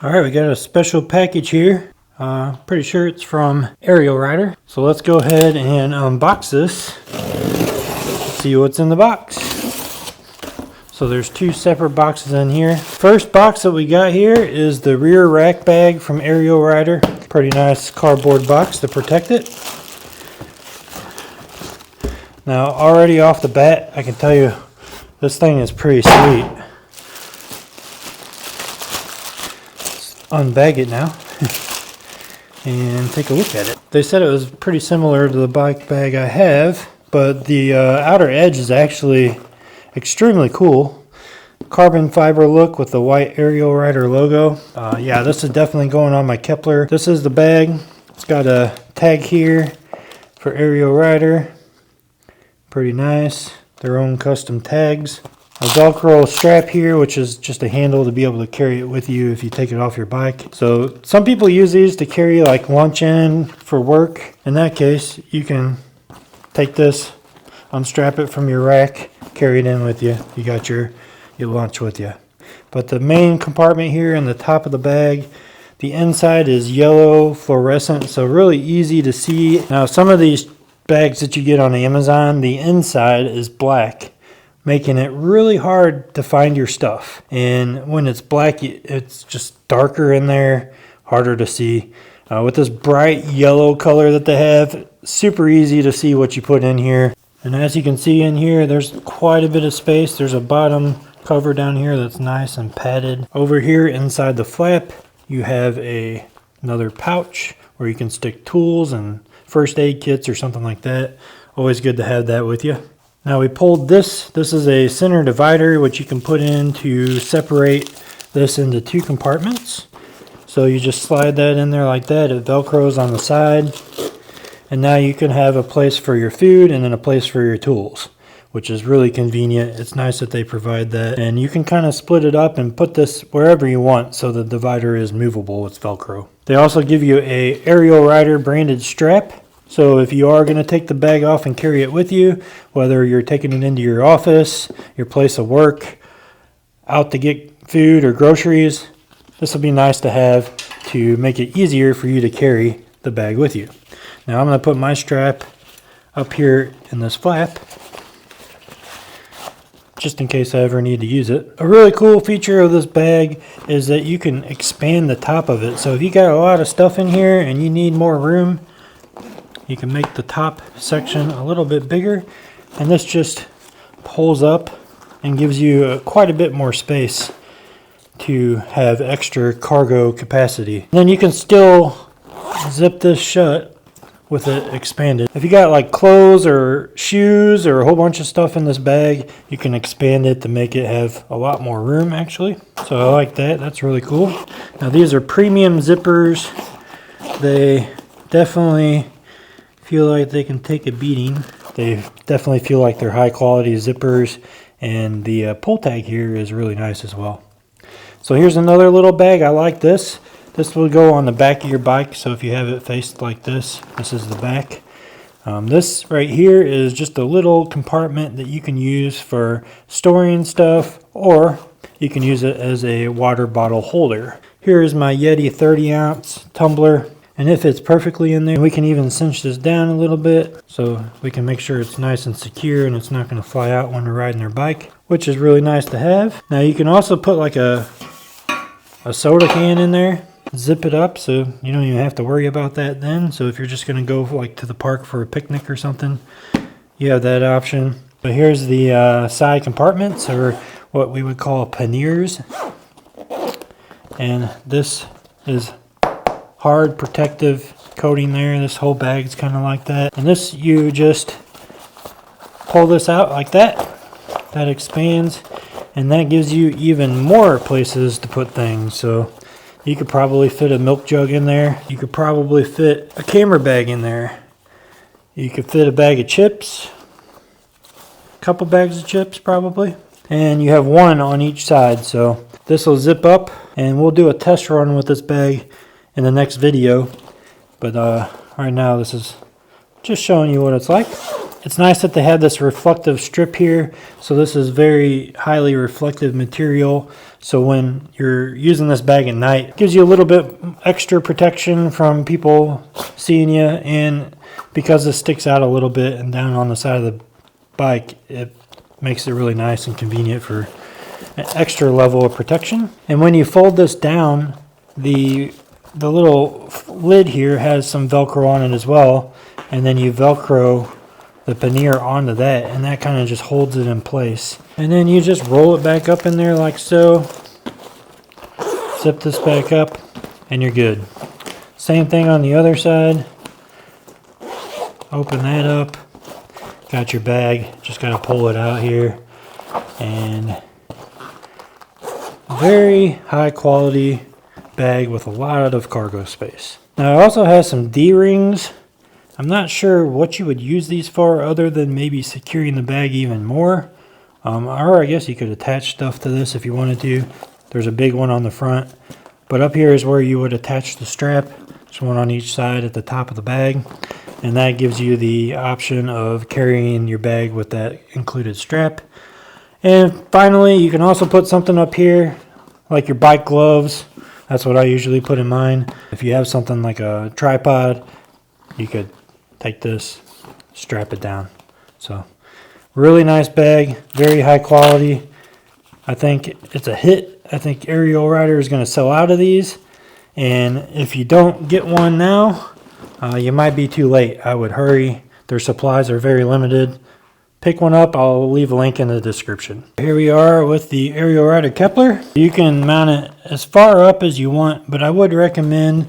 Alright, we got a special package here. Pretty sure it's from Ariel Rider. So let's go ahead and unbox this. See what's in the box. So there's two separate boxes in here. First box that we got here is the rear rack bag from Ariel Rider. Pretty nice cardboard box to protect it. Now already off the bat, I can tell you this thing is pretty sweet. Let's unbag it now and take a look at it. They said it was pretty similar to the bike bag I have, but the outer edge is actually extremely cool. Carbon fiber look with the white Ariel Rider logo. Yeah, this is definitely going on my Kepler. This is the bag. It's got a tag here for Ariel Rider. Pretty nice. Their own custom tags. A Velcro strap here, which is just a handle to be able to carry it with you if you take it off your bike. So some people use these to carry like lunch in for work. In that case, you can take this, unstrap it from your rack, carry it in with you. You got your lunch with you. But the main compartment here in the top of the bag, the inside is yellow fluorescent, so really easy to see. Now some of these bags that you get on Amazon, the inside is black, making it really hard to find your stuff. And when it's black, it's just darker in there, harder to see. With this bright yellow color that they have, super easy to see what you put in here. And as you can see in here, there's quite a bit of space. There's a bottom cover down here that's nice and padded. Over here inside the flap, you have another pouch where you can stick tools and first aid kits or something like that. Always good to have that with you. Now we pulled this. This is a center divider which you can put in to separate this into two compartments. So you just slide that in there like that. It velcros on the side. And now you can have a place for your food and then a place for your tools, which is really convenient. It's nice that they provide that. And you can kind of split it up and put this wherever you want so the divider is movable with Velcro. They also give you a Ariel Rider branded strap. So if you are going to take the bag off and carry it with you, whether you're taking it into your office, your place of work, out to get food or groceries, this will be nice to have to make it easier for you to carry the bag with you. Now I'm going to put my strap up here in this flap, just in case I ever need to use it. A really cool feature of this bag is that you can expand the top of it. So if you got a lot of stuff in here and you need more room, you can make the top section a little bit bigger, and this just pulls up and gives you quite a bit more space to have extra cargo capacity. And then you can still zip this shut with it expanded. If you got like clothes or shoes or a whole bunch of stuff in this bag, you can expand it to make it have a lot more room actually. So I like that. That's really cool. Now these are premium zippers. They definitely feel like they can take a beating. They definitely feel like they're high quality zippers, and the pull tag here is really nice as well. So here's another little bag. I like this. This will go on the back of your bike, so if you have it faced like this, this is the back. This right here is just a little compartment that you can use for storing stuff, or you can use it as a water bottle holder. Here is my Yeti 30-ounce tumbler, and it fits perfectly in there. We can even cinch this down a little bit so we can make sure it's nice and secure and it's not going to fly out when we're riding our bike, which is really nice to have. Now you can also put like a soda can in there, zip it up so you don't even have to worry about that then. So if you're just going to go like to the park for a picnic or something, you have that option. So here's the side compartments, or what we would call panniers, and this is hard protective coating there. This whole bag is kind of like that. And this, you just pull this out like that. That expands, and that gives you even more places to put things. So you could probably fit a milk jug in there. You could probably fit a camera bag in there. You could fit a bag of chips, a couple bags of chips probably. And you have one on each side. So this will zip up, and we'll do a test run with this bag in the next video, but right now this is just showing you what it's like. It's nice that they have this reflective strip here. So this is very highly reflective material. So when you're using this bag at night, it gives you a little bit extra protection from people seeing you. And because this sticks out a little bit and down on the side of the bike, it makes it really nice and convenient for an extra level of protection. And when you fold this down, the little lid here has some Velcro on it as well. And then you Velcro the pannier onto that, and that kind of just holds it in place. And then you just roll it back up in there like so. Zip this back up, and you're good. Same thing on the other side. Open that up. Got your bag. Just got to pull it out here. And very high quality bag with a lot of cargo space. Now it also has some D-rings. I'm not sure what you would use these for other than maybe securing the bag even more. Or I guess you could attach stuff to this if you wanted to. There's a big one on the front. But up here is where you would attach the strap. There's one on each side at the top of the bag. And that gives you the option of carrying your bag with that included strap. And finally, you can also put something up here, like your bike gloves. That's what I usually put in mine. If you have something like a tripod, you could take this, strap it down. So really nice bag, very high quality. I think it's a hit. I think Ariel Rider is going to sell out of these. And if you don't get one now, you might be too late. I would hurry. Their supplies are very limited. Pick one up. I'll leave a link in the description. Here we are with the Ariel Rider Kepler. You can mount it as far up as you want, but I would recommend,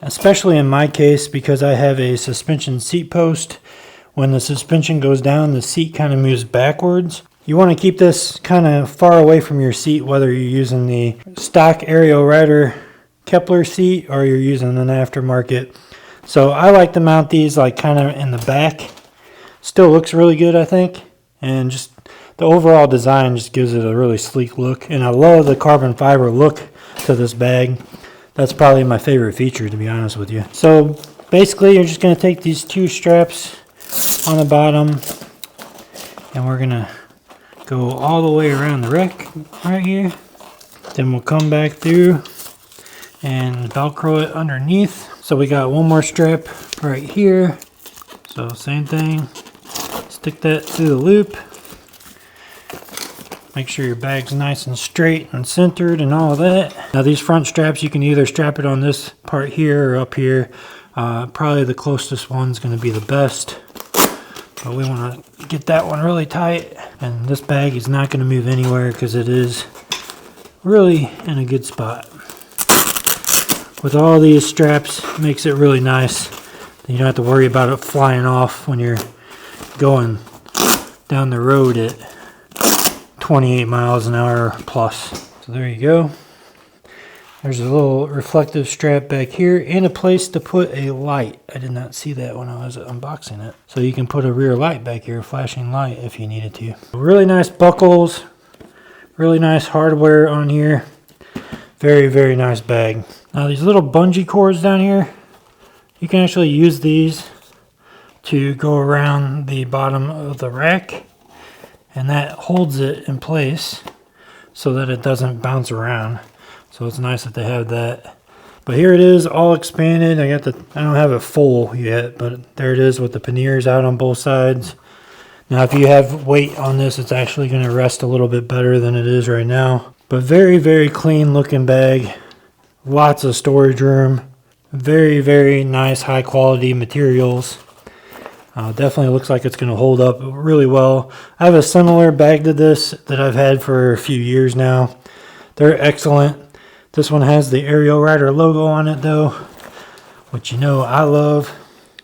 especially in my case, because I have a suspension seat post, when the suspension goes down, the seat kind of moves backwards. You want to keep this kind of far away from your seat, whether you're using the stock Ariel Rider Kepler seat or you're using an aftermarket. So I like to mount these like kind of in the back. Still looks really good, I think. And just the overall design just gives it a really sleek look. And I love the carbon fiber look to this bag. That's probably my favorite feature, to be honest with you. So basically, you're just going to take these two straps on the bottom, and we're going to go all the way around the rack right here. Then we'll come back through and Velcro it underneath. So we got one more strap right here. So same thing. Stick that through the loop. Make sure your bag's nice and straight and centered and all of that. Now these front straps, you can either strap it on this part here or up here. Probably the closest one's going to be the best. But we want to get that one really tight. And this bag is not going to move anywhere because it is really in a good spot. With all these straps, it makes it really nice. You don't have to worry about it flying off when you're going down the road at 28 miles an hour plus. So there you go. There's a little reflective strap back here and a place to put a light. I did not see that when I was unboxing it. So you can put a rear light back here, a flashing light if you needed to. Really nice buckles, really nice hardware on here. Very, very nice bag. Now these little bungee cords down here, you can actually use these to go around the bottom of the rack, and that holds it in place so that it doesn't bounce around. So it's nice that they have that. But here it is, all expanded. I don't have it full yet, but there it is with the panniers out on both sides. Now if you have weight on this, it's actually going to rest a little bit better than it is right now. But very, very clean looking bag. Lots of storage room. Very, very nice high quality materials. Definitely looks like it's going to hold up really well. I have a similar bag to this that I've had for a few years now. They're excellent. This one has the Ariel Rider logo on it though, which you know I love.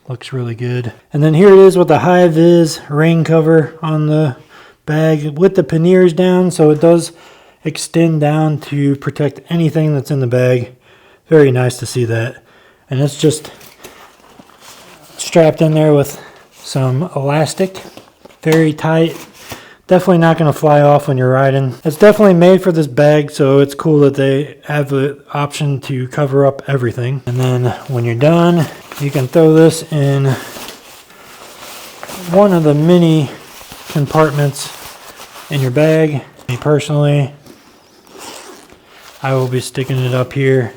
Looks really good. And then here it is with the high vis rain cover on the bag with the panniers down, so it does extend down to protect anything that's in the bag. Very nice to see that. And it's just strapped in there with some elastic, very tight. Definitely not going to fly off when you're riding. It's definitely made for this bag, so it's cool that they have the option to cover up everything. And then when you're done, you can throw this in one of the many compartments in your bag. Me personally, I will be sticking it up here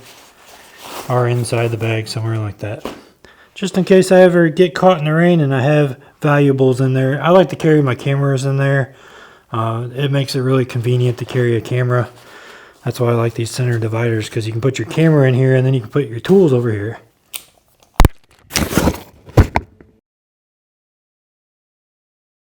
or inside the bag somewhere like that. Just in case I ever get caught in the rain and I have valuables in there. I like to carry my cameras in there. It makes it really convenient to carry a camera. That's why I like these center dividers, because you can put your camera in here and then you can put your tools over here.